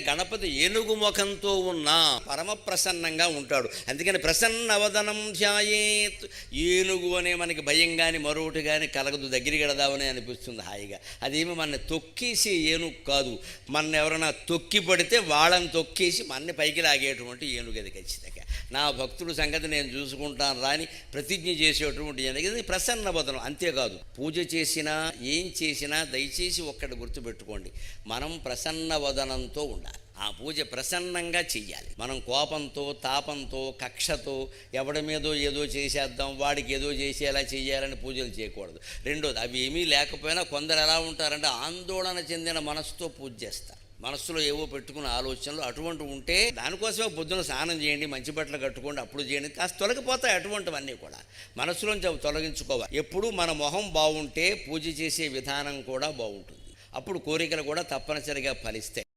గణపతి ఏనుగు ముఖంతో ఉన్న పరమ ప్రసన్నంగా ఉంటాడు. అందుకని ప్రసన్నవదనం ధ్యాయేత్. ఏనుగు అనే మనకి భయం కానీ మరొకటి కానీ కలగదు, దగ్గరికి వెళదామని అనిపిస్తుంది హాయిగా. అదేమి మన తొక్కేసి ఏనుగు కాదు, మన ఎవరైనా తొక్కి పడితే వాళ్ళని తొక్కేసి మన్ని పైకి లాగేటువంటి ఏనుగు అది ఖచ్చితంగా. నా భక్తుడు సంగతి నేను చూసుకుంటాను రాని ప్రతిజ్ఞ చేసేటువంటి ఏనుగు ప్రసన్నవదనం. అంతేకాదు పూజ చేసినా ఏం చేసినా దయచేసి ఒక్కటి గుర్తుపెట్టుకోండి, మనం ప్రసన్నవదనంతో ఉండాలి. ఆ పూజ ప్రసన్నంగా చెయ్యాలి. మనం కోపంతో తాపంతో కక్షతో ఎవడి మీదో ఏదో చేసేద్దాం, వాడికి ఏదో చేసేలా చెయ్యాలని పూజలు చేయకూడదు. రెండోది, అవి ఏమీ లేకపోయినా కొందరు ఎలా ఉంటారంటే ఆందోళన చెందిన మనసుతో పూజ చేస్తారు. మనస్సులో ఏవో పెట్టుకున్న ఆలోచనలు అటువంటి ఉంటే దానికోసమే పొద్దున స్నానం చేయండి, మంచి బట్టలు కట్టుకోండి, అప్పుడు చేయండి, కాస్త తొలగిపోతాయి అటువంటివన్నీ కూడా. మనసులోంచి అవి తొలగించుకోవాలి. ఎప్పుడు మన మొహం బాగుంటే పూజ చేసే విధానం కూడా బాగుంటుంది. అప్పుడు కోరికలు కూడా తప్పనిసరిగా ఫలిస్తాయి.